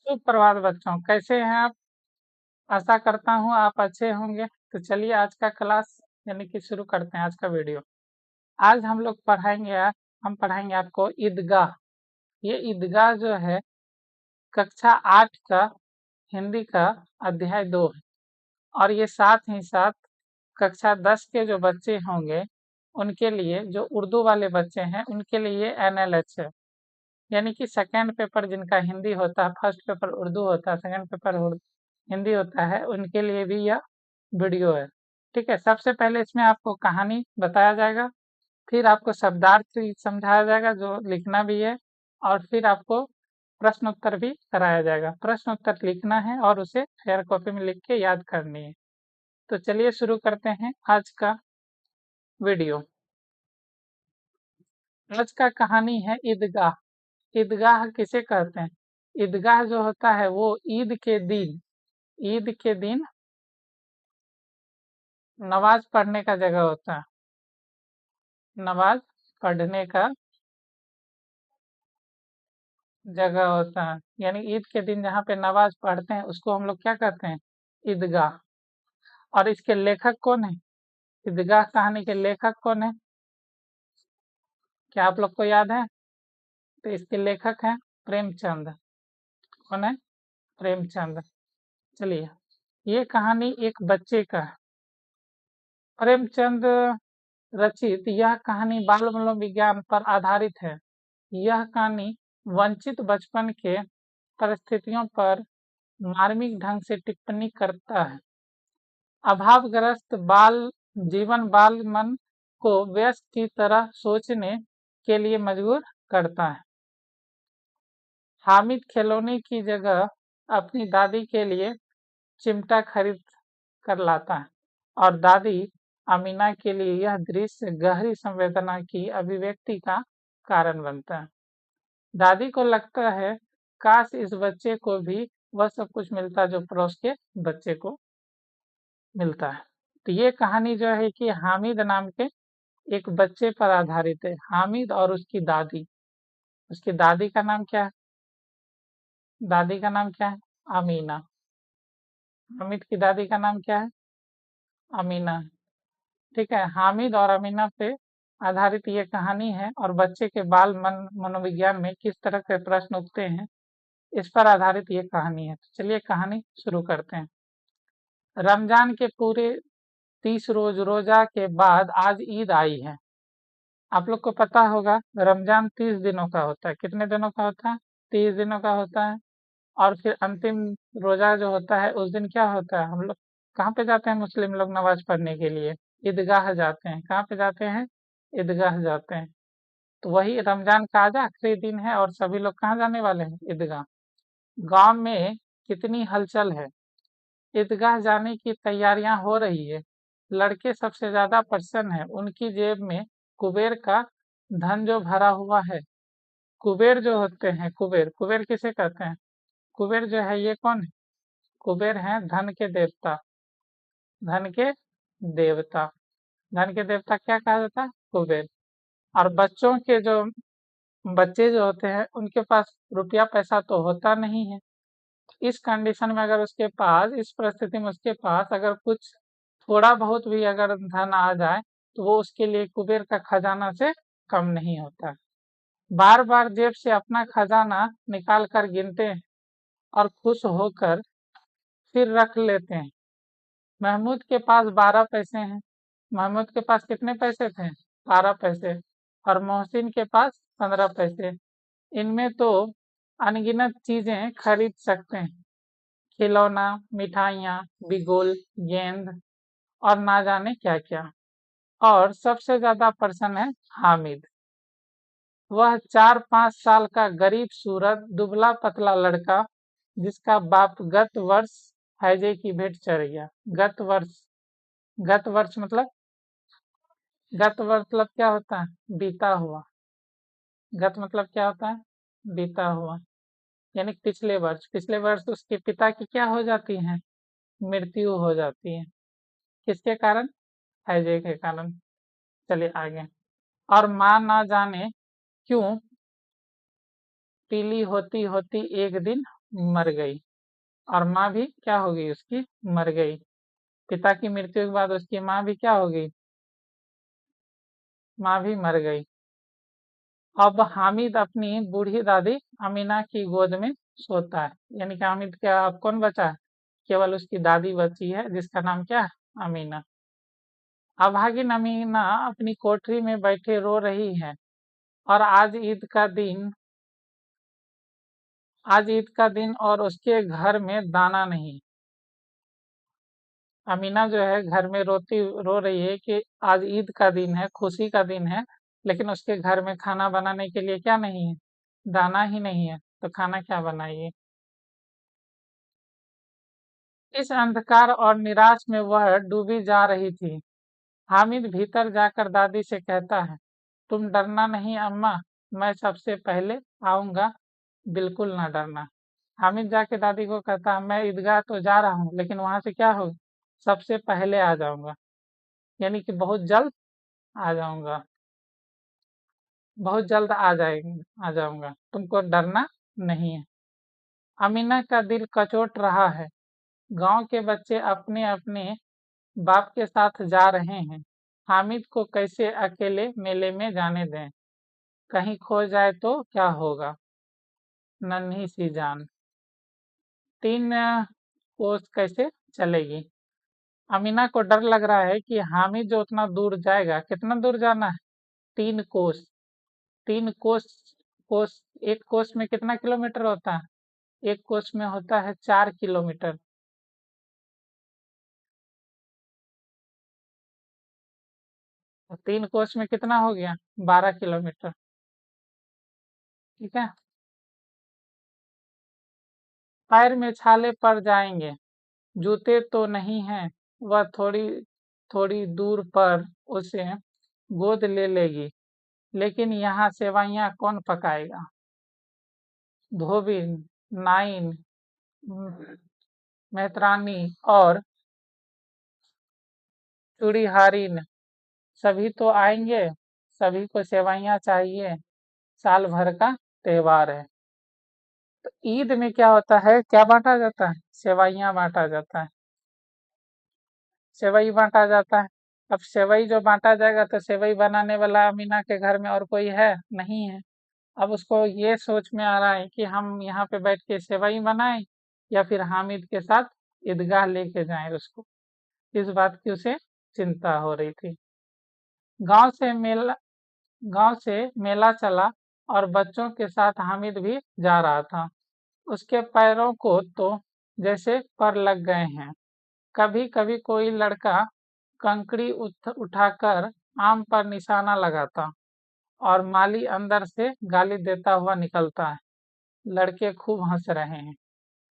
सुप्रभात बच्चों, कैसे हैं आप? आशा करता हूँ आप अच्छे होंगे। तो चलिए आज का क्लास यानी कि शुरू करते हैं आज का वीडियो। आज हम पढ़ाएंगे आपको ईदगाह। ये ईदगाह जो है कक्षा 8 का हिंदी का अध्याय 2 है। और ये साथ ही साथ कक्षा 10 के जो बच्चे होंगे उनके लिए, जो उर्दू वाले बच्चे हैं उनके लिए NLH है, यानी कि सेकंड पेपर जिनका हिंदी होता है, फर्स्ट पेपर उर्दू होता है, सेकंड पेपर हिंदी होता है, उनके लिए भी यह वीडियो है। ठीक है, सबसे पहले इसमें आपको कहानी बताया जाएगा, फिर आपको शब्दार्थ समझाया जाएगा जो लिखना भी है, और फिर आपको प्रश्न उत्तर भी कराया जाएगा। प्रश्न उत्तर लिखना है और उसे फेयर कॉपी में लिख के याद करनी है। तो चलिए शुरू करते हैं आज का वीडियो। आज का कहानी है ईदगाह। ईदगाह किसे कहते हैं? ईदगाह जो होता है वो ईद के दिन नमाज पढ़ने का जगह होता है। नमाज पढ़ने का जगह होता है, यानी ईद के दिन जहाँ पे नमाज पढ़ते हैं उसको हम लोग क्या कहते हैं? ईदगाह। और इसके लेखक कौन है? ईदगाह कहानी के लेखक कौन है? क्या आप लोग को याद है? तो इसके लेखक हैं प्रेमचंद। कौन है? प्रेमचंद। चलिए, ये कहानी एक बच्चे का है। प्रेमचंद रचित यह कहानी बाल मनोविज्ञान पर आधारित है। यह कहानी वंचित बचपन के परिस्थितियों पर मार्मिक ढंग से टिप्पणी करता है। अभावग्रस्त बाल मन को वयस्क की तरह सोचने के लिए मजबूर करता है। हामिद खिलौने की जगह अपनी दादी के लिए चिमटा खरीद कर लाता है, और दादी अमीना के लिए यह दृश्य गहरी संवेदना की अभिव्यक्ति का कारण बनता है। दादी को लगता है काश इस बच्चे को भी वह सब कुछ मिलता जो पड़ोस के बच्चे को मिलता है। तो ये कहानी जो है कि हामिद नाम के एक बच्चे पर आधारित है। हामिद और उसकी दादी। उसकी दादी का नाम क्या है? दादी का नाम क्या है? अमीना। हामिद की दादी का नाम क्या है? अमीना। ठीक है, हामिद और अमीना पे आधारित ये कहानी है, और बच्चे के मनोविज्ञान में किस तरह के प्रश्न उठते हैं इस पर आधारित ये कहानी है। तो चलिए कहानी शुरू करते हैं। रमजान के पूरे 30 रोज रोजा के बाद आज ईद आई है। आप लोग को पता होगा रमजान 30 दिनों का होता है। कितने दिनों का होता है? 30 दिनों का होता है। और फिर अंतिम रोजा जो होता है उस दिन क्या होता है? हम लोग कहाँ पे जाते हैं? मुस्लिम लोग नमाज पढ़ने के लिए ईदगाह जाते हैं। कहाँ पे जाते हैं? ईदगाह जाते हैं। तो वही रमजान का आज आखिरी दिन है और सभी लोग कहाँ जाने वाले हैं? ईदगाह। गांव में कितनी हलचल है। ईदगाह जाने की तैयारियां हो रही है। लड़के सबसे ज्यादा प्रसन्न है। उनकी जेब में कुबेर का धन जो भरा हुआ है। कुबेर जो होते हैं, कुबेर कुबेर किसे कहते हैं? कुबेर जो है ये कौन है? कुबेर हैं धन के देवता। धन के देवता। धन के देवता क्या कहा जाता है? कुबेर। और बच्चे जो होते हैं उनके पास रुपया पैसा तो होता नहीं है। इस कंडीशन में अगर उसके पास, इस परिस्थिति में उसके पास अगर कुछ थोड़ा बहुत भी अगर धन आ जाए तो वो उसके लिए कुबेर का खजाना से कम नहीं होता। बार बार जेब से अपना खजाना निकाल कर गिनते हैं और खुश होकर फिर रख लेते हैं। महमूद के पास 12 पैसे हैं। महमूद के पास कितने पैसे थे? 12 पैसे। और मोहसिन के पास 15 पैसे। इनमें तो अनगिनत चीजें खरीद सकते हैं। खिलौना, मिठाइयाँ, बिगुल, गेंद और ना जाने क्या क्या। और सबसे ज्यादा प्रसन्न है हामिद। वह 4-5 साल का गरीब सूरत दुबला पतला लड़का, जिसका बाप गत वर्ष हैजे की भेंट चढ़ गया। गत वर्ष मतलब, गत मतलब क्या होता है? बीता हुआ। गत मतलब क्या होता है? बीता हुआ। यानी पिछले वर्ष उसके पिता की क्या हो जाती है? मृत्यु हो जाती है। किसके कारण? हैजे के कारण। चलिए आगे। और माँ ना जाने क्यों पीली होती होती एक दिन मर गई, और माँ भी क्या हो गई उसकी, मर गई। पिता की मृत्यु के बाद उसकी माँ भी क्या हो गई, माँ भी मर गई। अब हामिद अपनी बूढ़ी दादी अमीना की गोद में सोता है, यानी कि हामिद क्या अब कौन बचा है, केवल उसकी दादी बची है जिसका नाम क्या है, अमीना। अभागिन अमीना अपनी कोठरी में बैठे रो रही है, और आज ईद का दिन और उसके घर में दाना नहीं। अमीना जो है घर में रो रही है कि आज ईद का दिन है, खुशी का दिन है, लेकिन उसके घर में खाना बनाने के लिए क्या नहीं है, दाना ही नहीं है, तो खाना क्या बनाइए। इस अंधकार और निराश में वह डूबी जा रही थी। हामिद भीतर जाकर दादी से कहता है, तुम डरना नहीं अम्मा, मैं सबसे पहले आऊंगा, बिल्कुल ना डरना। हामिद जाके दादी को कहता है, मैं ईदगाह तो जा रहा हूँ, लेकिन वहां से क्या हो, सबसे पहले आ जाऊंगा, यानी कि बहुत जल्द आ जाऊंगा, बहुत जल्द आ जाऊंगा, तुमको डरना नहीं है। अमीना का दिल कचोट रहा है। गांव के बच्चे अपने अपने बाप के साथ जा रहे हैं, हामिद को कैसे अकेले मेले में जाने दें, कहीं खो जाए तो क्या होगा, नन्ही सी जान, 3 कोस कैसे चलेगी। अमीना को डर लग रहा है कि हामिद जो उतना दूर जाएगा, कितना दूर जाना है, 3 कोस। 3 कोस, कोस, एक कोस में कितना किलोमीटर होता है, एक कोस में होता है 4 किलोमीटर। 3 कोस में कितना हो गया, 12 किलोमीटर। ठीक है। पैर में छाले पड़ जाएंगे, जूते तो नहीं हैं। वह थोड़ी थोड़ी दूर पर उसे गोद ले लेगी, लेकिन यहाँ सेवैयाँ कौन पकाएगा। धोबी, नाइन, मेहतरानी और चूड़ीहारिन सभी तो आएंगे, सभी को सेवैयाँ चाहिए, साल भर का त्योहार है। तो ईद में क्या होता है, क्या बांटा जाता है, सेवैयाँ बांटा जाता है, सेवई बांटा जाता है। अब सेवई जो बांटा जाएगा तो सेवई बनाने वाला अमीना के घर में और कोई है नहीं है। अब उसको ये सोच में आ रहा है कि हम यहाँ पे बैठ के सेवई बनाएं, या फिर हामिद के साथ ईदगाह लेके जाएं उसको। इस बात की उसे चिंता हो रही थी। गांव से मेला गांव से मेला चला, और बच्चों के साथ हामिद भी जा रहा था। उसके पैरों को तो जैसे पर लग गए हैं। कभी कभी कोई लड़का कंकड़ी उठाकर आम पर निशाना लगाता, और माली अंदर से गाली देता हुआ निकलता है। लड़के खूब हंस रहे हैं।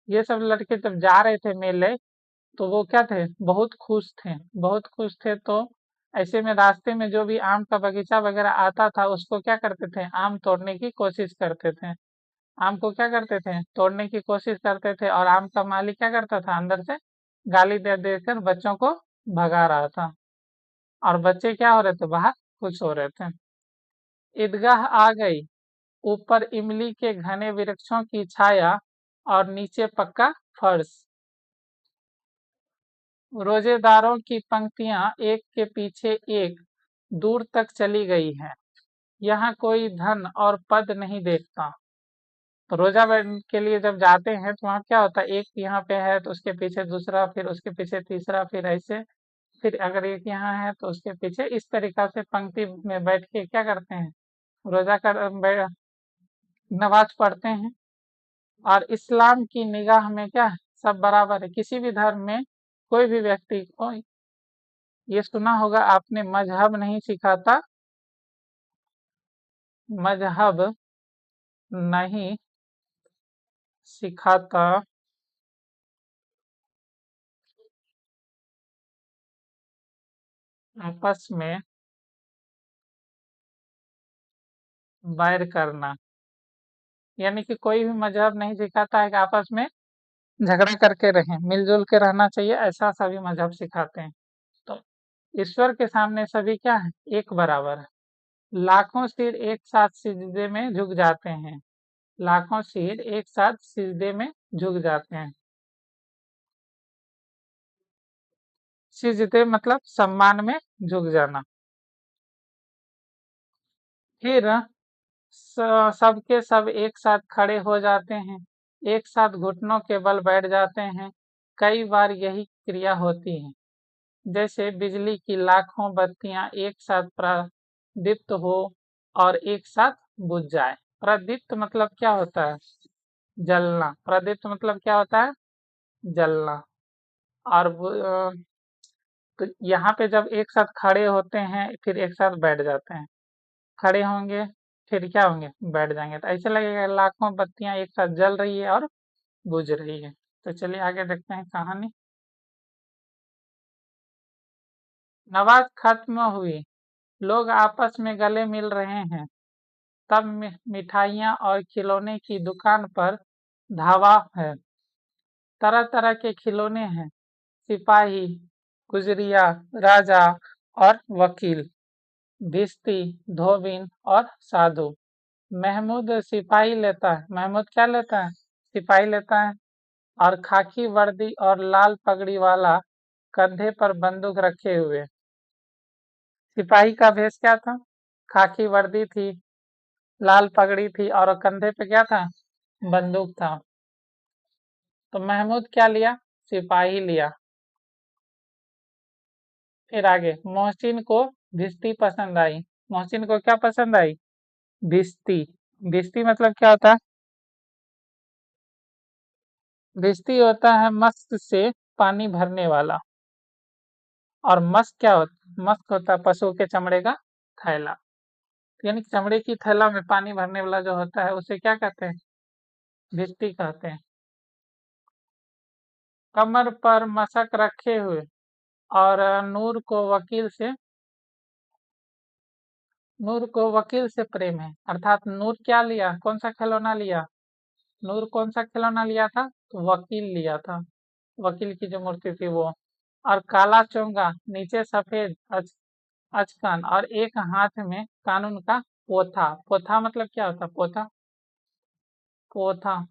ये सब लड़के जब जा रहे थे मेले, तो वो क्या थे, बहुत खुश थे, बहुत खुश थे। तो ऐसे में रास्ते में जो भी आम का बगीचा वगैरह आता था, उसको क्या करते थे, आम तोड़ने की कोशिश करते थे। आम को क्या करते थे, तोड़ने की कोशिश करते थे, और आम का मालिक क्या करता था, अंदर से गाली दे देकर बच्चों को भगा रहा था। और बच्चे क्या हो रहे थे, बाहर खुश हो रहे थे। ईदगाह आ गई, ऊपर इमली के घने वृक्षों की छाया, और नीचे पक्का फर्श। रोजेदारों की पंक्तियां एक के पीछे एक दूर तक चली गई हैं। यहाँ कोई धन और पद नहीं देखता। तो रोजा के लिए जब जाते हैं तो वहाँ क्या होता है, एक यहाँ पे है तो उसके पीछे दूसरा, फिर उसके पीछे तीसरा, फिर ऐसे, फिर अगर एक यहाँ है तो उसके पीछे, इस तरीका से पंक्ति में बैठ के क्या करते हैं, रोजा कर नमाज पढ़ते हैं। और इस्लाम की निगाह में क्या है, सब बराबर है। किसी भी धर्म में कोई भी व्यक्ति को, ये सुना होगा आपने, मजहब नहीं सिखाता, मजहब नहीं सिखाता आपस में बैर करना, यानी कि कोई भी मजहब नहीं सिखाता है कि आपस में झगड़ा करके रहें, मिलजुल के रहना चाहिए, ऐसा सभी मजहब सिखाते हैं। तो ईश्वर के सामने सभी क्या है, एक बराबर है। लाखों सिर एक साथ सिजदे में झुक जाते हैं, लाखों सिर एक साथ सिजदे में झुक जाते हैं। सिजदे मतलब सम्मान में झुक जाना। फिर सबके सब एक साथ खड़े हो जाते हैं, एक साथ घुटनों के बल बैठ जाते हैं। कई बार यही क्रिया होती है, जैसे बिजली की लाखों बत्तियां एक साथ प्रदीप्त हो और एक साथ बुझ जाए। प्रदीप्त मतलब क्या होता है? जलना। प्रदीप्त मतलब क्या होता है? जलना। और तो यहाँ पे जब एक साथ खड़े होते हैं फिर एक साथ बैठ जाते हैं, खड़े होंगे फिर क्या होंगे? बैठ जाएंगे, तो ऐसे लगेगा लाखों बत्तियां एक साथ जल रही है और बुझ रही है। तो चलिए आगे देखते हैं कहानी। नमाज खत्म हुई, लोग आपस में गले मिल रहे हैं, तब मिठाइयाँ और खिलौने की दुकान पर धावा है। तरह तरह के खिलौने हैं, सिपाही, गुजरिया, राजा और वकील, भिश्ती, धोबिन और साधु। महमूद सिपाही लेता है। महमूद क्या लेता है? सिपाही लेता है। और खाकी वर्दी और लाल पगड़ी वाला कंधे पर बंदूक रखे हुए। सिपाही का भेष क्या था? खाकी वर्दी थी, लाल पगड़ी थी और कंधे पे क्या था? बंदूक था। तो महमूद क्या लिया? सिपाही लिया। फिर आगे, मोहसिन को भिश्ती पसंद आई। मोहसिन को क्या पसंद आई? भिश्ती। भिश्ती मतलब क्या होता है? भिश्ती होता है मस्त से पानी भरने वाला। और मस्क क्या होता? मस्क होता है पशु के चमड़े का थैला। यानी कि चमड़े की थैला में पानी भरने वाला जो होता है उसे क्या कहते हैं? भिश्ती कहते हैं। कमर पर मशक रखे हुए और नूर को वकील से प्रेम है। अर्थात नूर क्या लिया? कौन सा खिलौना लिया? नूर कौन सा खिलौना लिया था? तो वकील लिया था। वकील की जो मूर्ति थी वो। और काला चोंगा, नीचे सफेद अचकन और एक हाथ में कानून का पोथा। पोथा मतलब क्या होता है? पोथा। पोथा।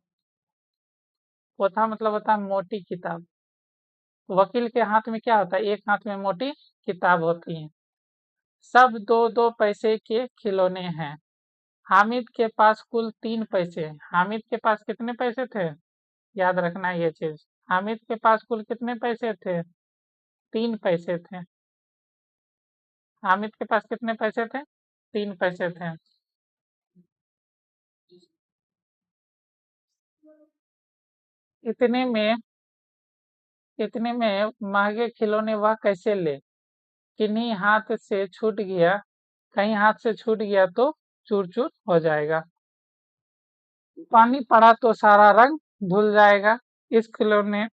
पोथा मतलब होता है मोटी किताब। वकील के हाथ में क्या होता है? एक हाथ में मोटी किताब होती है। सब दो दो पैसे के खिलौने हैं। हामिद के पास कुल 3 पैसे हैं। हामिद के पास कितने पैसे थे? याद रखना ये चीज। हामिद के पास कुल कितने पैसे थे? 3 पैसे थे। हामिद के पास कितने पैसे थे? 3 पैसे थे। इतने में इतने में महंगे खिलौने वह कैसे ले? किन्हीं हाथ से छूट गया, कहीं हाथ से छूट गया तो चूर चूर हो जाएगा। पानी पड़ा तो सारा रंग धुल जाएगा। इस खिलौने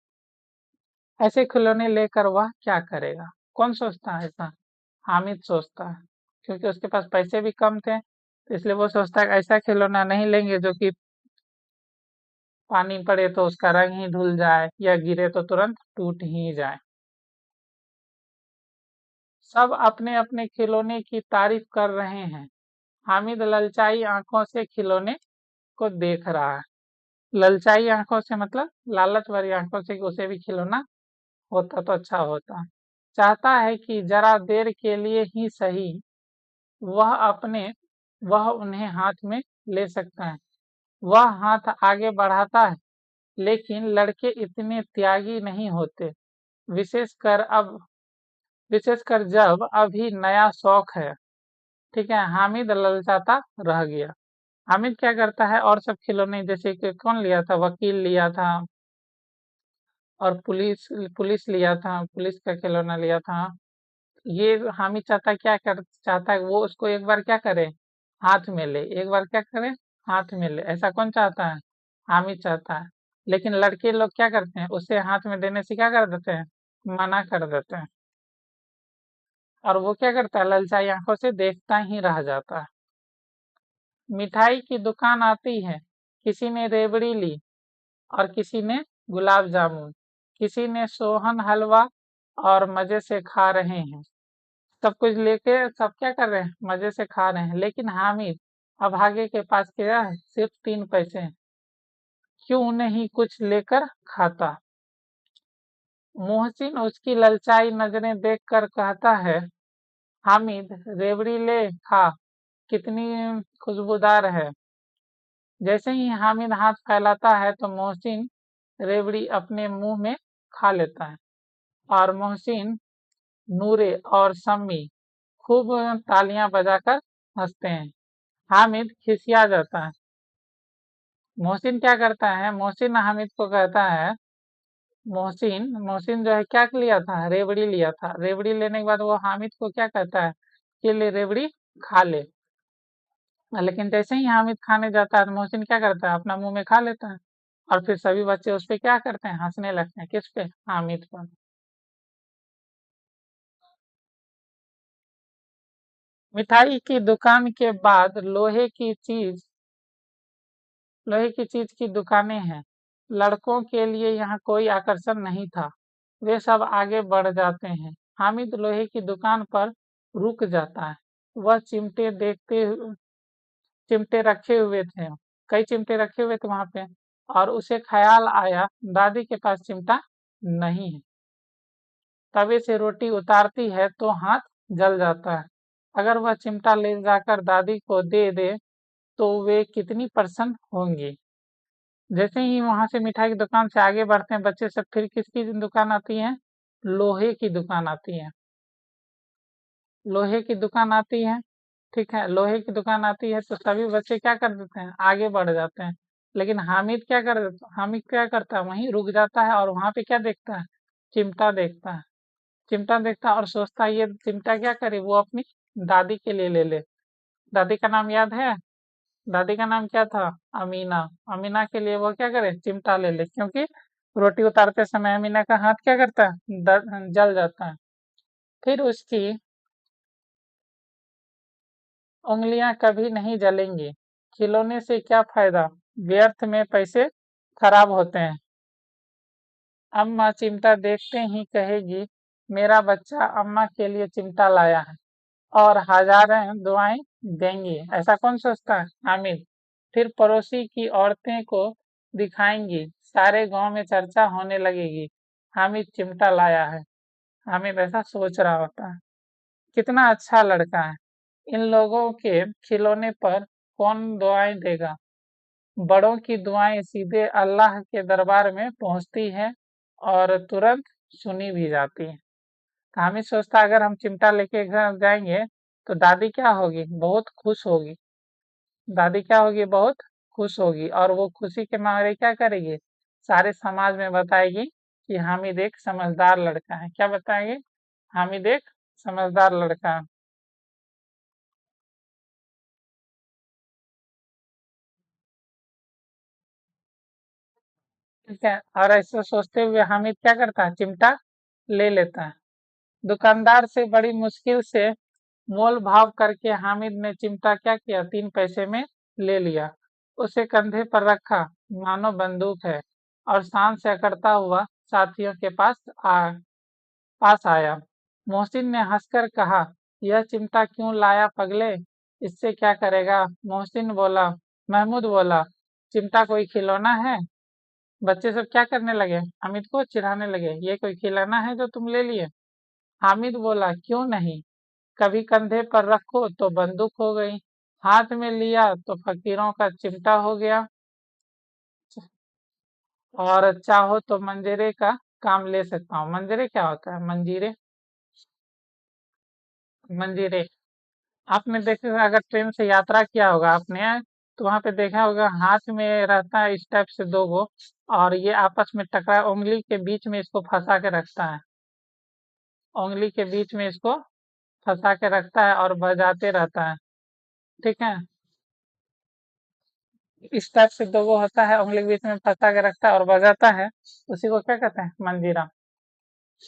ऐसे खिलौने लेकर वह क्या करेगा? कौन सोचता है ऐसा? हामिद सोचता है, क्योंकि उसके पास पैसे भी कम थे, तो इसलिए वो सोचता है कि ऐसा खिलौना नहीं लेंगे जो कि पानी पड़े तो उसका रंग ही धुल जाए या गिरे तो तुरंत टूट ही जाए। सब अपने अपने खिलौने की तारीफ कर रहे हैं। हामिद ललचाई आंखों से खिलौने को देख रहा है। ललचाई आंखों से मतलब लालच भरी आंखों से कि उसे भी खिलौना होता तो अच्छा होता। चाहता है कि जरा देर के लिए ही सही वह अपने वह उन्हें हाथ में ले सकता है। वह हाथ आगे बढ़ाता है, लेकिन लड़के इतने त्यागी नहीं होते, विशेषकर अब विशेषकर जब अभी नया शौक है। ठीक है, हामिद ललचाता रह गया। हामिद क्या करता है? और सब खिलौने जैसे कि कौन लिया था? वकील लिया था और पुलिस पुलिस लिया था, पुलिस का खिलौना लिया था। ये हामिद चाहता है वो उसको एक बार क्या करे? हाथ में ले। एक बार क्या करे? हाथ में ले। ऐसा कौन चाहता है? हामिद चाहता है। लेकिन लड़के लोग क्या करते हैं? उसे हाथ में देने से क्या कर देते हैं? मना कर देते हैं। और वो क्या करता है? ललचाई आंखों से देखता ही रह जाता है। मिठाई की दुकान आती है, किसी ने रेवड़ी ली और किसी ने गुलाब जामुन, किसी ने सोहन हलवा और मजे से खा रहे हैं। सब कुछ लेके सब क्या कर रहे हैं? मजे से खा रहे हैं। लेकिन हामिद अभागे के पास क्या है? सिर्फ 3 पैसे हैं। क्यों नहीं कुछ लेकर खाता। मोहसिन उसकी ललचाई नजरें देखकर कहता है, हामिद रेवड़ी ले खा, कितनी खुशबूदार है। जैसे ही हामिद हाथ फैलाता है तो मोहसिन रेवड़ी अपने मुंह में खा लेता है और मोहसिन, नूरे और सम्मी खूब तालियां बजाकर हंसते हैं। हामिद खिसिया जाता है। मोहसिन क्या करता है, मोहसिन हामिद को कहता है, मोहसिन मोहसिन जो है क्या लिया था, रेवड़ी लिया था। रेवड़ी लेने के बाद वो हामिद को क्या कहता है कि ले रेवड़ी खा ले। लेकिन जैसे ही हामिद खाने जाता है तो मोहसिन क्या करता है, अपना मुंह में खा लेता है और फिर सभी बच्चे उस पे क्या करते हैं, हंसने लगते हैं। किस पे, हामिद पर। मिठाई की दुकान के बाद लोहे की चीज की दुकानें हैं। लड़कों के लिए यहाँ कोई आकर्षण नहीं था। वे सब आगे बढ़ जाते हैं। हामिद लोहे की दुकान पर रुक जाता है। वह चिमटे रखे हुए थे। कई चिमटे रखे हुए थे वहां पे, और उसे ख्याल आया दादी के पास चिमटा नहीं है। तवे से रोटी उतारती है तो हाथ जल जाता है। अगर वह चिमटा ले जाकर दादी को दे दे तो वे कितनी प्रसन्न होंगी। जैसे ही वहां से मिठाई की दुकान से आगे बढ़ते हैं बच्चे सब, फिर किसकी दुकान आती है, लोहे की दुकान आती है। लोहे की दुकान आती है, ठीक है, लोहे की दुकान आती है तो सभी बच्चे क्या कर देते हैं, आगे बढ़ जाते हैं। लेकिन हामिद क्या करता है, वहीं रुक जाता है और वहां पे क्या देखता है, चिमटा देखता है। चिमटा देखता है और सोचता है ये चिमटा क्या करे, वो अपनी दादी के लिए ले ले। दादी का नाम याद है, दादी का नाम क्या था, अमीना। अमीना के लिए वो क्या करे, चिमटा ले ले, क्योंकि रोटी उतारते समय अमीना का हाथ क्या करता है, जल जाता है। फिर उसकी उंगलियां कभी नहीं जलेंगी। खिलौने से क्या फायदा, व्यर्थ में पैसे खराब होते हैं। अम्मा चिमटा देखते ही कहेगी, मेरा बच्चा अम्मा के लिए चिमटा लाया है और हजारें दुआएं देंगी। ऐसा कौन सोचता है, हामिद। फिर पड़ोसी की औरतें को दिखाएंगी, सारे गांव में चर्चा होने लगेगी, हामिद चिमटा लाया है। हामिद ऐसा सोच रहा होता है, कितना अच्छा लड़का है। इन लोगों के खिलौने पर कौन दुआएं देगा। बड़ों की दुआएं सीधे अल्लाह के दरबार में पहुंचती हैं और तुरंत सुनी भी जाती हैं। हामिद सोचता अगर हम चिमटा लेके घर जाएंगे तो दादी क्या होगी, बहुत खुश होगी। दादी क्या होगी, बहुत खुश होगी, और वो खुशी के मारे क्या करेगी, सारे समाज में बताएगी कि हामिद एक समझदार लड़का है। क्या बताएगी, हामिद एक समझदार लड़का है। ठीक है, और ऐसे सोचते हुए हामिद क्या करता है, चिमटा ले लेता है। दुकानदार से बड़ी मुश्किल से मोल भाव करके हामिद ने चिमटा क्या किया, 3 पैसे में ले लिया। उसे कंधे पर रखा, मानो बंदूक है, और शान से अकड़ता हुआ साथियों के पास आया। मोहसिन ने हंसकर कहा, यह चिमटा क्यों लाया पगले, इससे क्या करेगा। मोहसिन बोला, महमूद बोला, चिमटा कोई खिलौना है। बच्चे सब क्या करने लगे, हामिद को चिढ़ाने लगे, ये कोई खिलौना है जो तुम ले लिए। हामिद बोला, क्यों नहीं, कभी कंधे पर रखो तो बंदूक हो गई, हाथ में लिया तो फकीरों का चिमटा हो गया, और चाहो तो मंजरे का काम ले सकता हूँ। मंजरे क्या होता है, मंजीरे, मंजीरे। आपने देखा, अगर ट्रेन से यात्रा किया होगा आपने, तो वहां पे देखा होगा हाथ में रहता है इस टाइप से 2 गो, और ये आपस में टकरा, उंगली के बीच में इसको फंसा के रखता है। उंगली के बीच में इसको फंसा के रखता है और बजाते रहता है। ठीक है, इस टाइप से 2 गो होता है, उंगली के बीच में फंसा के रखता है और बजाता है, उसी को क्या कहते हैं, मंजीरा।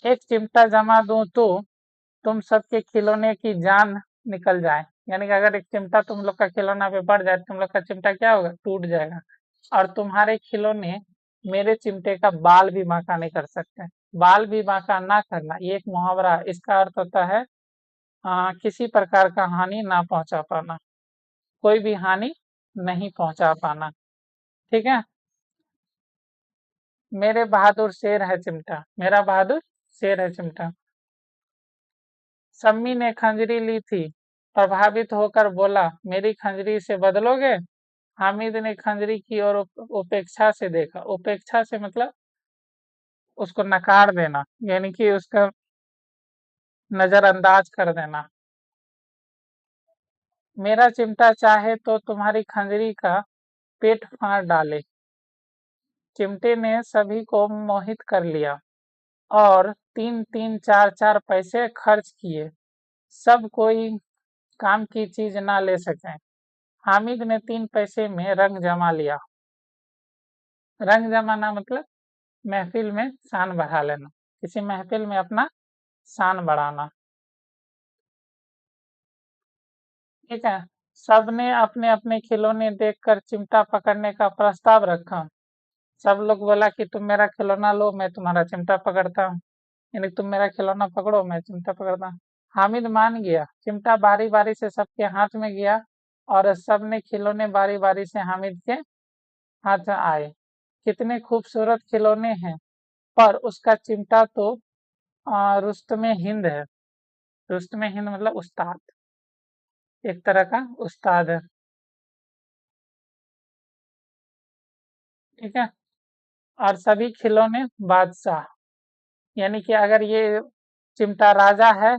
एक चिमटा जमा दूं तो तुम सबके खिलौने की जान निकल जाए। यानी कि अगर एक चिमटा तुम लोग का खिलौना पे बढ़ जाए, तुम लोग का चिमटा क्या होगा, टूट जाएगा, और तुम्हारे खिलौने मेरे चिमटे का बाल भी बांका नहीं कर सकते। बाल भी बांका ना करना, ये एक मुहावरा है। इसका अर्थ होता है किसी प्रकार का हानि ना पहुंचा पाना, कोई भी हानि नहीं पहुंचा पाना। ठीक है, मेरे बहादुर शेर है चिमटा, मेरा बहादुर शेर है चिमटा। सम्मी ने खंजरी ली थी, प्रभावित होकर बोला, मेरी खंजरी से बदलोगे? हामिद ने खंजरी की ओर उपेक्षा से देखा। उपेक्षा से मतलब उसको नकार देना, यानी कि उसका नजरअंदाज कर देना। मेरा चिमटा चाहे तो तुम्हारी खंजरी का पेट फाड़ डाले। चिमटे ने सभी को मोहित कर लिया और 3-3 4-4 पैसे खर्च किए। सब कोई काम की चीज ना ले सके। हामिद ने 3 पैसे में रंग जमा लिया। रंग जमाना मतलब महफिल में शान बढ़ा लेना, किसी महफिल में अपना शान बढ़ाना। ठीक है। सबने अपने अपने खिलौने देखकर चिमटा पकड़ने का प्रस्ताव रखा। सब लोग बोला कि तुम मेरा खिलौना लो, मैं तुम्हारा चिमटा पकड़ता हूँ, यानी तुम मेरा खिलौना पकड़ो, मैं चिमटा पकड़ता हूँ। हामिद मान गया। चिमटा बारी बारी से सबके हाथ में गया और सबने खिलौने बारी बारी से हामिद के हाथ में आए। कितने खूबसूरत खिलौने हैं, पर उसका चिमटा तो रुस्तमे हिंद है। रुस्तमे हिंद मतलब उस्ताद, एक तरह का उस्ताद है। ठीक है। और सभी खिलौने बादशाह, यानी कि अगर ये चिमटा राजा है,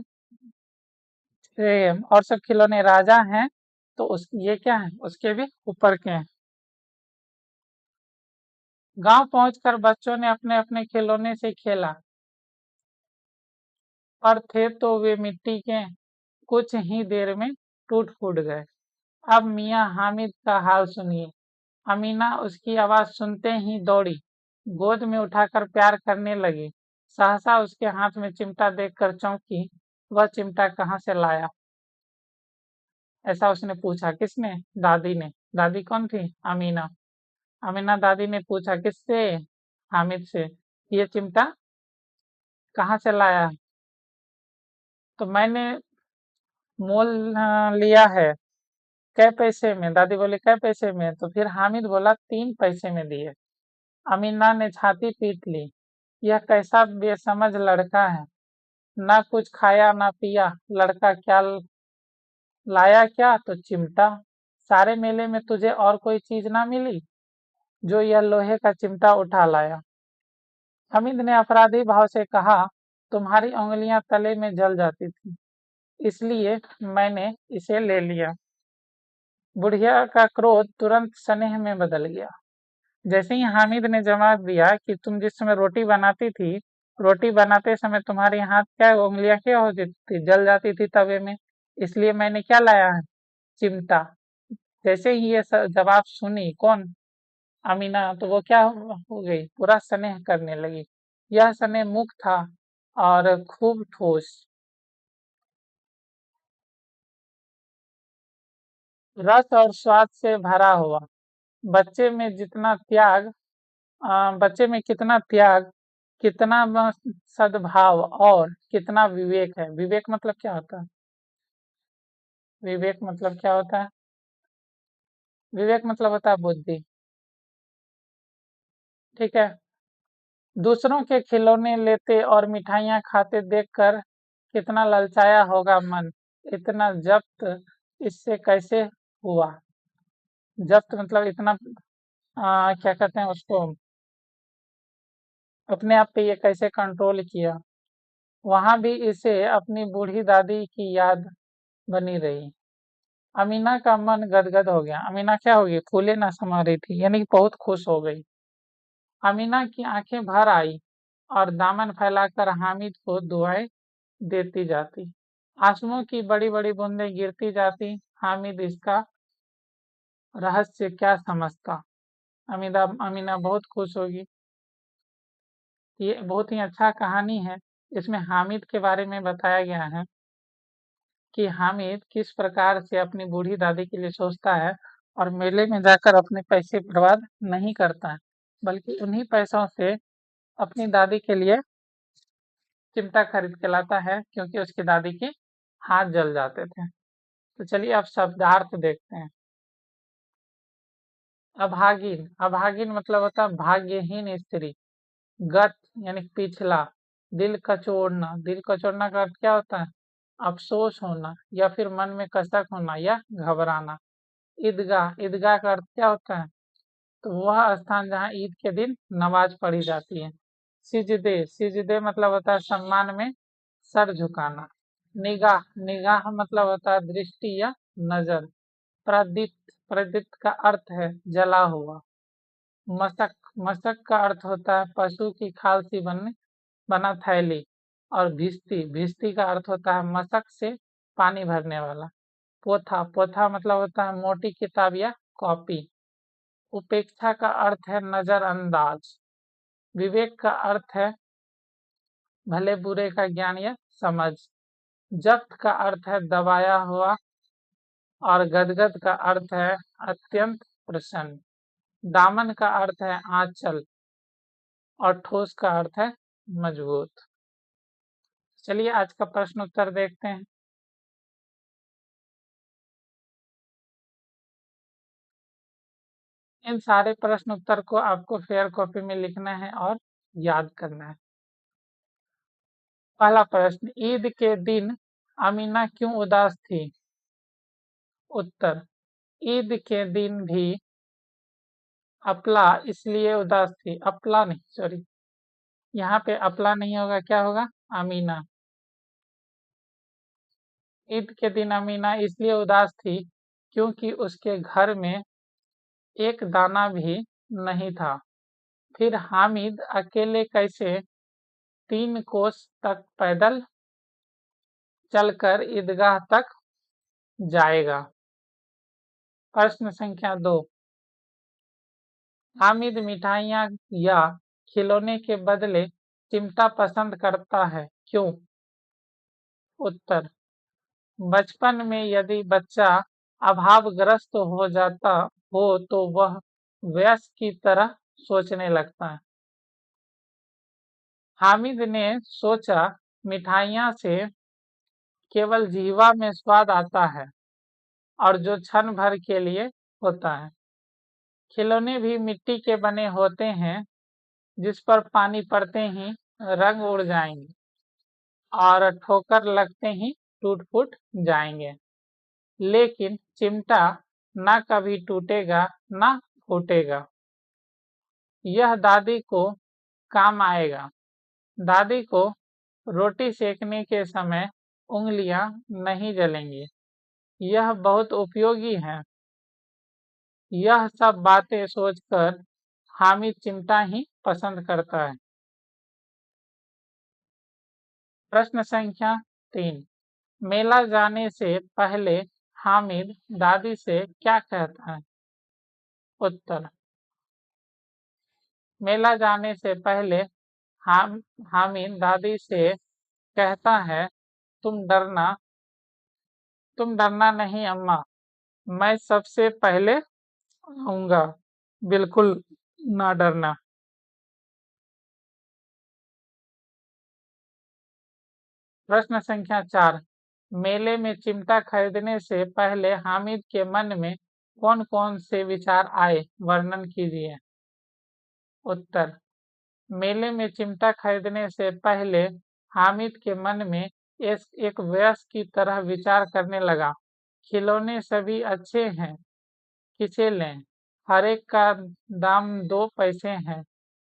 और सब खिलौने राजा हैं, तो उस ये क्या है, उसके भी ऊपर के हैं। गांव पहुंचकर बच्चों ने अपने अपने खिलौने से खेला, और थे तो वे मिट्टी के, कुछ ही देर में टूट फूट गए। अब मियां हामिद का हाल सुनिए। अमीना उसकी आवाज सुनते ही दौड़ी, गोद में उठाकर प्यार करने लगी। सहसा उसके हाथ में चिमटा देखकर चौंकी। वह चिमटा कहाँ से लाया, ऐसा उसने पूछा। किसने? दादी ने। दादी कौन थी? अमीना। अमीना दादी ने पूछा, किससे? हामिद से। ये चिमटा कहाँ से लाया? तो मैंने मोल लिया है। कै पैसे में? दादी बोली, कै पैसे में? तो फिर हामिद बोला, 3 पैसे में दिए। अमीना ने छाती पीट ली। यह कैसा बेसमझ लड़का है, ना कुछ खाया ना पिया। लड़का क्या लाया? क्या तो चिमटा। सारे मेले में तुझे और कोई चीज ना मिली जो यह लोहे का चिमटा उठा लाया? हामिद ने अपराधी भाव से कहा, तुम्हारी उंगलियां तले में जल जाती थी, इसलिए मैंने इसे ले लिया। बुढ़िया का क्रोध तुरंत स्नेह में बदल गया। जैसे ही हामिद ने जवाब दिया कि तुम जिस समय रोटी बनाती थी, रोटी बनाते समय तुम्हारे हाथ क्या उंगलियां क्या होती थी, जल जाती थी तवे में, इसलिए मैंने क्या लाया है? चिमटा। जैसे ही ये जवाब सुनी, कौन? अमीना, तो वो क्या हो गई, पूरा स्नेह करने लगी। यह स्नेह मुख था और खूब ठोस, रस और स्वाद से भरा हुआ। बच्चे में जितना त्याग, बच्चे में कितना त्याग, कितना सद्भाव और कितना विवेक है। विवेक मतलब क्या होता है? विवेक मतलब क्या होता है? विवेक मतलब होता है बुद्धि। ठीक है। दूसरों के खिलौने लेते और मिठाइयाँ खाते देखकर कितना ललचाया होगा मन। इतना जब्त इससे कैसे हुआ? जब्त मतलब इतना क्या कहते हैं उसको, अपने आप पे ये कैसे कंट्रोल किया? वहां भी इसे अपनी बूढ़ी दादी की याद बनी रही। अमीना का मन गदगद हो गया। अमीना क्या होगी, फूले ना समा रही थी, यानी कि बहुत खुश हो गई। अमीना की आंखें भर आई और दामन फैलाकर हामिद को दुआएं देती जाती। आंसुओं की बड़ी बड़ी बूंदें गिरती जाती। हामिद इसका रहस्य क्या समझता? अमीना बहुत खुश होगी। ये बहुत ही अच्छा कहानी है। इसमें हामिद के बारे में बताया गया है कि हामिद किस प्रकार से अपनी बूढ़ी दादी के लिए सोचता है, और मेले में जाकर अपने पैसे बर्बाद नहीं करता है, बल्कि उन्हीं पैसों से अपनी दादी के लिए चिमटा खरीद के लाता है, क्योंकि उसकी दादी के हाथ जल जाते थे। तो चलिए अब शब्दार्थ देखते हैं। अभागिन, अभागिन मतलब होता है भाग्यहीन स्त्री। गत यानी पिछला, दिल कचोड़ना, दिल कचोड़ना का अर्थ क्या होता है? अफसोस होना या फिर मन में कसक होना या घबराना। ईदगाह, ईदगाह का अर्थ क्या होता है? तो वह स्थान जहाँ ईद के दिन नमाज पढ़ी जाती है। सिजदे, सिजदे मतलब होता है सम्मान में सर झुकाना। निगाह, निगाह मतलब होता है दृष्टि या नजर। प्रदीप्त, प्रदीप्त का अर्थ है जला हुआ। मशक, मशक का अर्थ होता है पशु की खाल सी बना थैली। और भिस्ती, भिस्ती का अर्थ होता है मशक से पानी भरने वाला। पोथा, पोथा मतलब होता है मोटी किताब या कॉपी। उपेक्षा का अर्थ है नजरअंदाज। विवेक का अर्थ है भले बुरे का ज्ञान या समझ। जब्त का अर्थ है दबाया हुआ। और गदगद का अर्थ है अत्यंत प्रसन्न। दामन का अर्थ है आंचल। और ठोस का अर्थ है मजबूत। चलिए आज का प्रश्न उत्तर देखते हैं। इन सारे प्रश्न उत्तर को आपको फेयर कॉपी में लिखना है और याद करना है। पहला प्रश्न, ईद के दिन अमीना क्यों उदास थी? उत्तर, ईद के दिन भी अपला इसलिए उदास थी, अपला नहीं सॉरी, यहाँ पे अपला नहीं होगा, क्या होगा? अमीना। ईद के दिन अमीना इसलिए उदास थी क्योंकि उसके घर में एक दाना भी नहीं था। फिर हामिद अकेले कैसे 3 कोस तक पैदल चलकर ईदगाह तक जाएगा? प्रश्न संख्या 2, हामिद मिठाइयाँ या खिलौने के बदले चिमटा पसंद करता है, क्यों? उत्तर, बचपन में यदि बच्चा अभावग्रस्त हो जाता हो तो वह वयस्क की तरह सोचने लगता है। हामिद ने सोचा मिठाइयाँ से केवल जीवा में स्वाद आता है और जो क्षण भर के लिए होता है। खिलौने भी मिट्टी के बने होते हैं जिस पर पानी पड़ते ही रंग उड़ जाएंगे और ठोकर लगते ही टूट फूट जाएंगे, लेकिन चिमटा ना कभी टूटेगा ना फूटेगा। यह दादी को काम आएगा। दादी को रोटी सेकने के समय उंगलियां नहीं जलेंगी। यह बहुत उपयोगी है। यह सब बातें सोचकर हामिद चिमटा ही पसंद करता है। प्रश्न संख्या 3, मेला जाने से पहले हामिद दादी से क्या कहता है? उत्तर, मेला जाने से पहले हामिद दादी से कहता है, तुम डरना नहीं अम्मा, मैं सबसे पहले आऊंगा, बिल्कुल ना डरना। प्रश्न संख्या 4, मेले में चिमटा खरीदने से पहले हामिद के मन में कौन कौन से विचार आए, वर्णन कीजिए? उत्तर, मेले में चिमटा खरीदने से पहले हामिद के मन में एक वयस्क की तरह विचार करने लगा। खिलौने सभी अच्छे हैं, किसे लें? हर एक का दाम 2 पैसे है,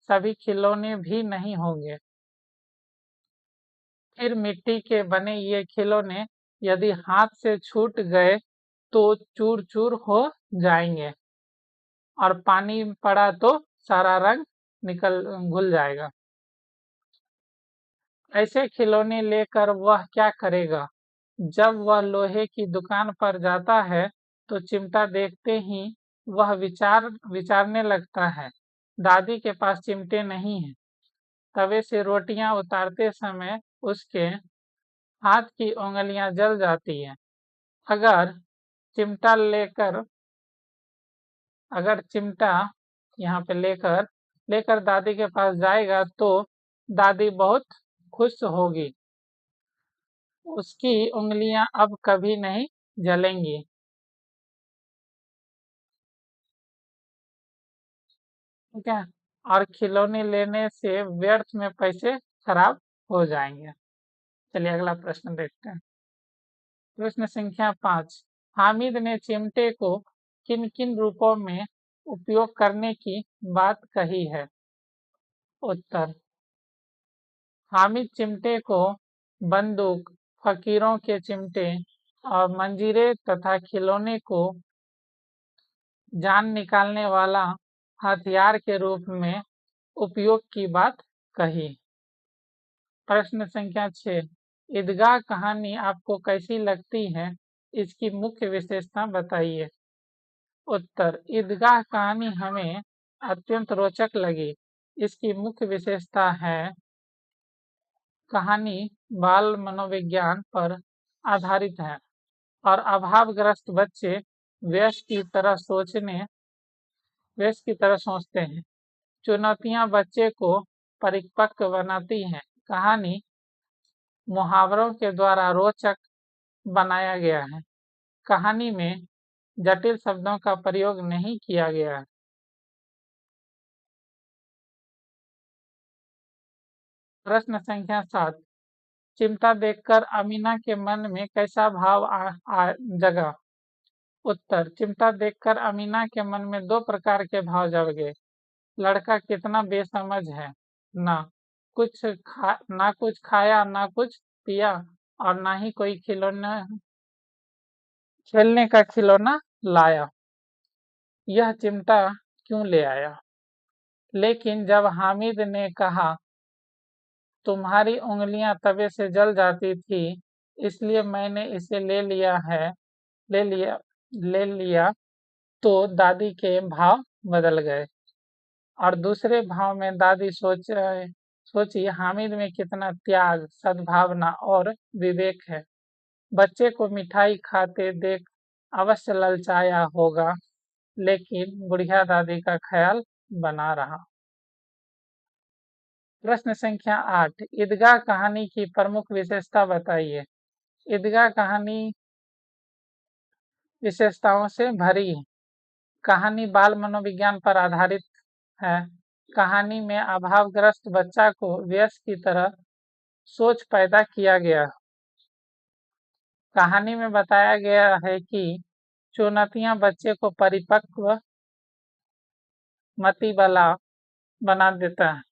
सभी खिलौने भी नहीं होंगे। फिर मिट्टी के बने ये खिलौने यदि हाथ से छूट गए तो चूर चूर हो जाएंगे और पानी पड़ा तो सारा रंग निकल घुल जाएगा। ऐसे खिलौने लेकर वह क्या करेगा? जब वह लोहे की दुकान पर जाता है तो चिमटा देखते ही वह विचारने लगता है, दादी के पास चिमटे नहीं हैं। तवे से रोटियां उतारते समय उसके हाथ की उंगलियां जल जाती हैं। अगर चिमटा लेकर अगर चिमटा यहाँ पे लेकर लेकर दादी के पास जाएगा तो दादी बहुत खुश होगी। उसकी उंगलियां अब कभी नहीं जलेंगी। ठीक है, और खिलौने लेने से व्यर्थ में पैसे खराब हो जाएंगे। चलिए अगला प्रश्न देखते हैं। प्रश्न संख्या 5। हामिद ने चिमटे को किन किन रूपों में उपयोग करने की बात कही है? उत्तर, हामिद चिमटे को बंदूक, फकीरों के चिमटे और मंजीरे तथा खिलौने को जान निकालने वाला हथियार के रूप में उपयोग की बात कही। प्रश्न संख्या 6। ईदगाह कहानी आपको कैसी लगती है? इसकी मुख्य विशेषता बताइए। उत्तर, ईदगाह कहानी हमें अत्यंत रोचक लगी। इसकी मुख्य विशेषता है, कहानी बाल मनोविज्ञान पर आधारित है और अभावग्रस्त बच्चे वयस्क की तरह सोचते हैं। चुनौतियां बच्चे को परिपक्व बनाती हैं। कहानी मुहावरों के द्वारा रोचक बनाया गया है। कहानी में जटिल शब्दों का प्रयोग नहीं किया गया है। प्रश्न संख्या 7। चिमटा देखकर अमीना के मन में कैसा भाव जगा? उत्तर, चिमटा देखकर अमीना के मन में दो प्रकार के भाव जग गए। लड़का कितना बेसमझ है, ना कुछ खाया ना कुछ पिया और ना ही कोई खेलने का खिलौना लाया। यह चिमटा क्यों ले आया? लेकिन जब हामिद ने कहा, तुम्हारी उंगलियां तवे से जल जाती थी, इसलिए मैंने इसे ले लिया ले लिया, तो दादी के भाव बदल गए और दूसरे भाव में दादी सोची हामिद में कितना त्याग, सद्भावना और विवेक है। बच्चे को मिठाई खाते देख अवश्य ललचाया होगा, लेकिन बुढ़िया दादी का ख्याल बना रहा। प्रश्न संख्या 8। ईदगाह कहानी की प्रमुख विशेषता बताइए। ईदगाह कहानी विशेषताओं से भरी है। कहानी बाल मनोविज्ञान पर आधारित है। कहानी में अभावग्रस्त बच्चा को वयस्क की तरह सोच पैदा किया गया। कहानी में बताया गया है कि चुनौतियां बच्चे को परिपक्व मति वाला बना देता है।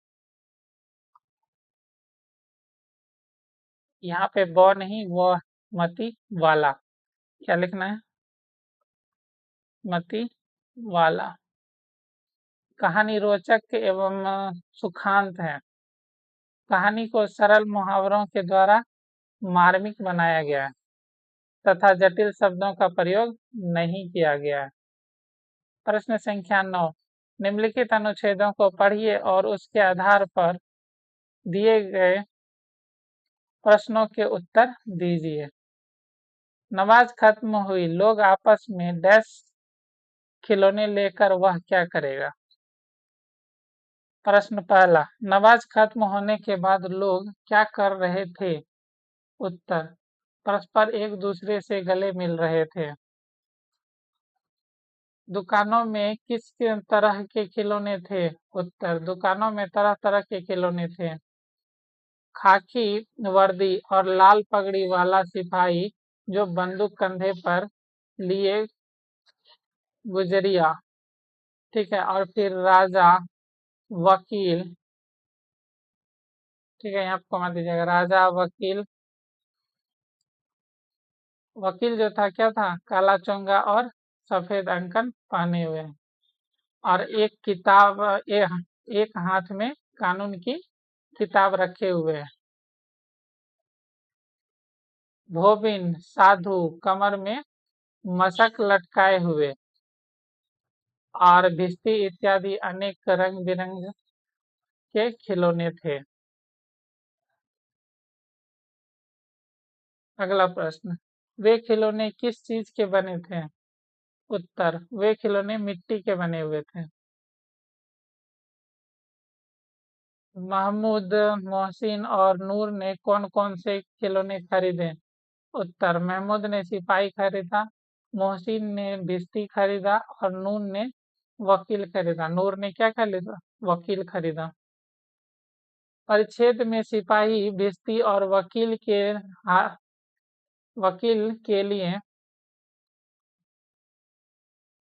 यहाँ पे ब नहीं, वो मति वाला, क्या लिखना है? मति वाला। कहानी रोचक एवं सुखांत है। कहानी को सरल मुहावरों के द्वारा मार्मिक बनाया गया है तथा जटिल शब्दों का प्रयोग नहीं किया गया है। प्रश्न संख्या 9। निम्नलिखित अनुच्छेदों को पढ़िए और उसके आधार पर दिए गए प्रश्नों के उत्तर दीजिए। नमाज खत्म हुई, लोग आपस में डैश खिलौने लेकर वह क्या करेगा? प्रश्न पहला, नमाज खत्म होने के बाद लोग क्या कर रहे थे? उत्तर, परस्पर एक दूसरे से गले मिल रहे थे। दुकानों में किस तरह के खिलौने थे? उत्तर, दुकानों में तरह तरह के खिलौने थे। खाकी वर्दी और लाल पगड़ी वाला सिपाही जो बंदूक कंधे पर लिए गुजरिया, ठीक है, और फिर राजा, वकील, ठीक है, यहाँ पर कमा दीजिएगा, राजा वकील जो था क्या था? काला चोंगा और सफेद अंकन पहने हुए और एक किताब, एक हाथ में कानून की किताब रखे हुए है। धोबिन साधु कमर में मशक लटकाए हुए और भिश्ती इत्यादि अनेक रंग बिरंग के खिलौने थे। अगला प्रश्न, वे खिलौने किस चीज के बने थे? उत्तर, वे खिलौने मिट्टी के बने हुए थे। महमूद, मोहसिन और नूर ने कौन कौन से खिलौने खरीदे? उत्तर, महमूद ने सिपाही खरीदा, मोहसिन ने भिश्ती खरीदा और नूर ने वकील खरीदा। नूर ने क्या खरीदा? वकील खरीदा। परिच्छेद में सिपाही भिश्ती और वकील के लिए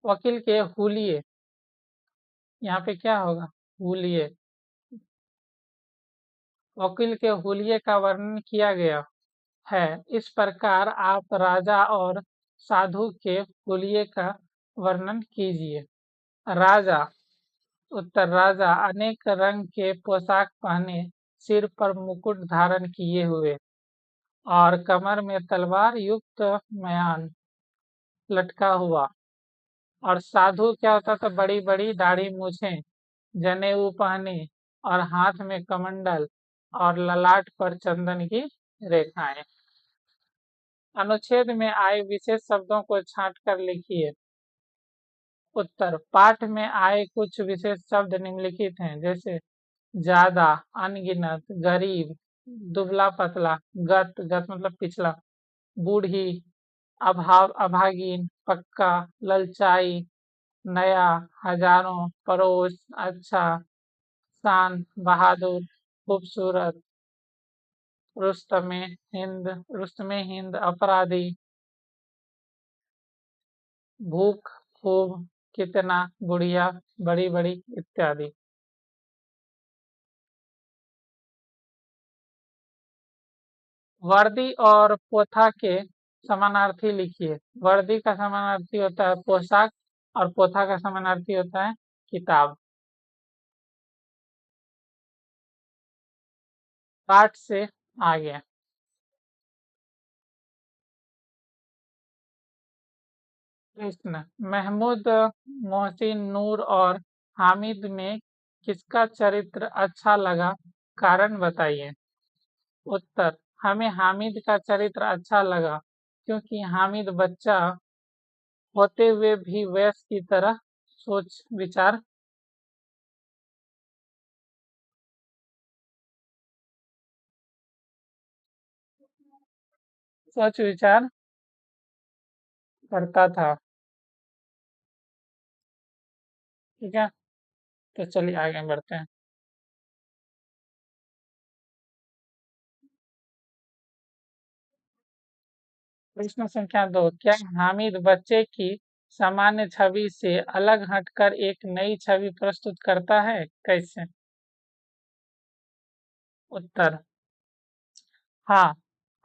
वकील के हुलिये, यहाँ पे क्या होगा? हुलिये। वकील के हुलिये का वर्णन किया गया है। इस प्रकार आप राजा और साधु के हुलिये का वर्णन कीजिए। राजा। उत्तर, राजा अनेक रंग के पोशाक पहने, सिर पर मुकुट धारण किए हुए और कमर में तलवार युक्त म्यान लटका हुआ। और साधु क्या होता था? बड़ी बड़ी दाढ़ी मूछें, जनेऊ पहने और हाथ में कमंडल और ललाट पर चंदन की रेखाएं। अनुच्छेद में आए विशेष शब्दों को छांट कर लिखिए। उत्तर, पाठ में आए कुछ विशेष शब्द निम्नलिखित हैं, जैसे ज्यादा, अनगिनत, गरीब, दुबला पतला, गत गत मतलब पिछला, बूढ़ी, अभाव अभागीन, पक्का, ललचाई, नया, हजारों, पड़ोस, अच्छा, शान, बहादुर, खूबसूरत, रुस्तमे हिंद, अपराधी, भूख, खूब, कितना, गुड़िया, बड़ी बड़ी इत्यादि। वर्दी और पोथा के समानार्थी लिखिए। वर्दी का समानार्थी होता है पोशाक और पोथा का समानार्थी होता है किताब। पाठ से आगे। प्रश्न, महमूद, मोहसिन, नूर और हामिद में किसका चरित्र अच्छा लगा? कारण बताइए। उत्तर, हमें हामिद का चरित्र अच्छा लगा क्योंकि हामिद बच्चा होते हुए भी वयस्क की तरह सोच विचार सोच विचार करता था। ठीक है, तो चलिए आगे बढ़ते हैं। प्रश्न संख्या 2, क्या हामिद बच्चे की सामान्य छवि से अलग हटकर एक नई छवि प्रस्तुत करता है? कैसे? उत्तर, हाँ,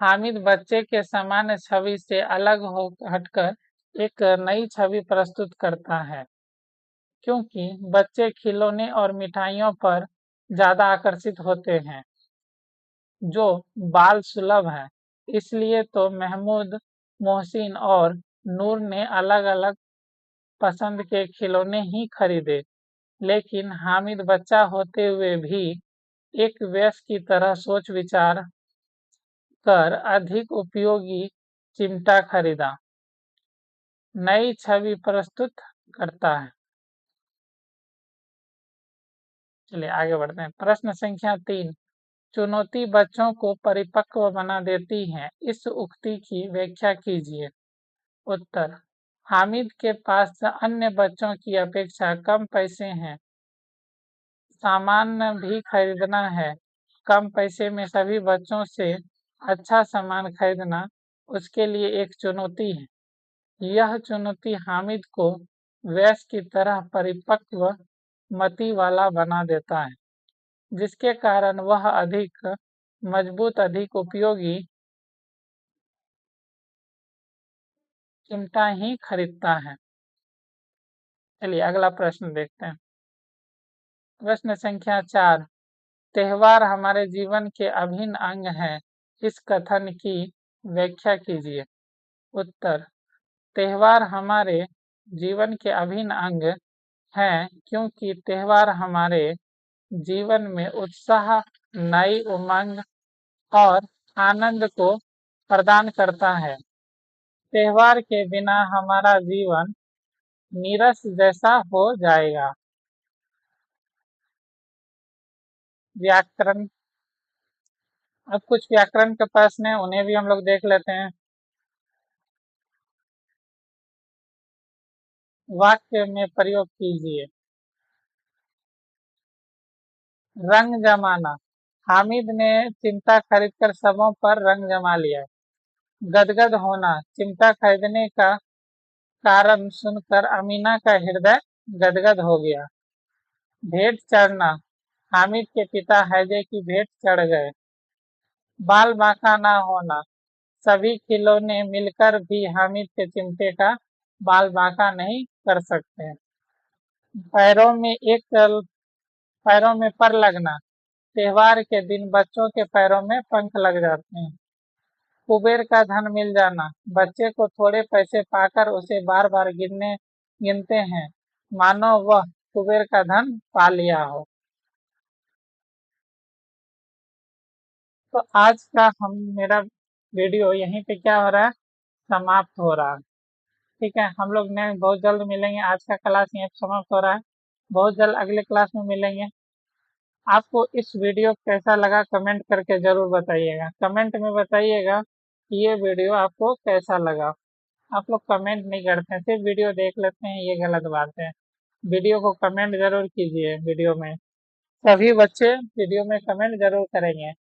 हामिद बच्चे के सामान्य छवि से अलग हो हटकर एक नई छवि प्रस्तुत करता है, क्योंकि बच्चे खिलौने और मिठाइयों पर ज्यादा आकर्षित होते हैं, जो बाल सुलभ है। इसलिए तो महमूद, मोहसिन और नूर ने अलग अलग पसंद के खिलौने ही खरीदे, लेकिन हामिद बच्चा होते हुए भी एक वयस्क की तरह सोच विचार कर अधिक उपयोगी चिमटा खरीदा, नई छवि प्रस्तुत करता है। चलिए आगे बढ़ते हैं। प्रश्न संख्या 3, चुनौती बच्चों को परिपक्व बना देती है, इस उक्ति की व्याख्या कीजिए। उत्तर, हामिद के पास अन्य बच्चों की अपेक्षा कम पैसे हैं, सामान भी खरीदना है। कम पैसे में सभी बच्चों से अच्छा सामान खरीदना उसके लिए एक चुनौती है। यह चुनौती हामिद को वयस्क की तरह परिपक्व मति वाला बना देता है, जिसके कारण वह अधिक मजबूत, अधिक उपयोगी चिमटा ही खरीदता है। चलिए अगला प्रश्न देखते हैं। प्रश्न संख्या 4, त्योहार हमारे जीवन के अभिन्न अंग हैं, इस कथन की व्याख्या कीजिए। उत्तर, त्योहार हमारे जीवन के अभिन्न अंग हैं क्योंकि त्योहार हमारे जीवन में उत्साह, नई उमंग और आनंद को प्रदान करता है। त्योहार के बिना हमारा जीवन नीरस जैसा हो जाएगा। व्याकरण। अब कुछ व्याकरण के प्रश्न है, उन्हें भी हम लोग देख लेते हैं। वाक्य में प्रयोग कीजिए। रंग जमाना, हामिद ने चिमटा खरीदकर सबों पर रंग जमा लिया। गदगद होना, चिमटा खरीदने का कारण सुनकर अमीना का हृदय गदगद हो गया। भेंट चढ़ना, हामिद के पिता हैजे की भेंट चढ़ गए। बाल बांका ना होना, सभी खिलौने मिलकर भी हामिद के चिमटे का बाल बांका नहीं कर सकते। पैरों में पैरों में पर लगना, त्योहार के दिन बच्चों के पैरों में पंख लग जाते हैं। कुबेर का धन मिल जाना, बच्चे को थोड़े पैसे पाकर उसे बार बार गिनते हैं, मानो वह कुबेर का धन पा लिया हो। तो आज का मेरा वीडियो यहीं पे क्या हो रहा है, समाप्त हो रहा है। ठीक है, हम लोग ने बहुत जल्द मिलेंगे। आज का क्लास यहीं पे समाप्त हो रहा है, बहुत जल्द अगले क्लास में मिलेंगे। आपको इस वीडियो कैसा लगा कमेंट करके जरूर बताइएगा। कमेंट में बताइएगा कि ये वीडियो आपको कैसा लगा। आप लोग कमेंट नहीं करते हैं, सिर्फ वीडियो देख लेते हैं, ये गलत बात है। वीडियो को कमेंट जरूर कीजिए। वीडियो में सभी बच्चे वीडियो में कमेंट जरूर करेंगे।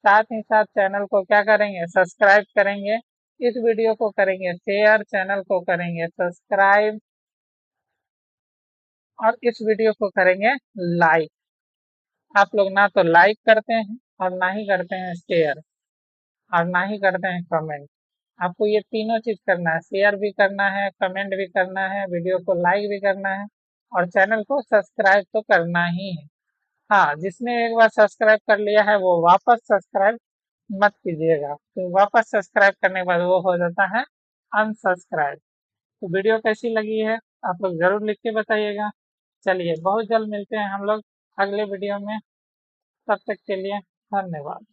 साथ ही साथ चैनल को क्या करेंगे, सब्सक्राइब करेंगे। इस वीडियो को करेंगे शेयर, चैनल को करेंगे सब्सक्राइब और इस वीडियो को करेंगे लाइक। आप लोग ना तो लाइक करते हैं और ना ही करते हैं शेयर और ना ही करते हैं कमेंट। आपको ये तीनों चीज करना है, शेयर भी करना है, कमेंट भी करना है, वीडियो को लाइक भी करना है और चैनल को सब्सक्राइब तो करना ही है। हाँ, जिसने एक बार सब्सक्राइब कर लिया है वो वापस सब्सक्राइब मत कीजिएगा, तो वापस सब्सक्राइब करने के बाद वो हो जाता है अनसब्सक्राइब। तो वीडियो कैसी लगी है आप लोग जरूर लिख के बताइएगा। चलिए, बहुत जल्द मिलते हैं हम लोग अगले वीडियो में। तब तक के लिए धन्यवाद।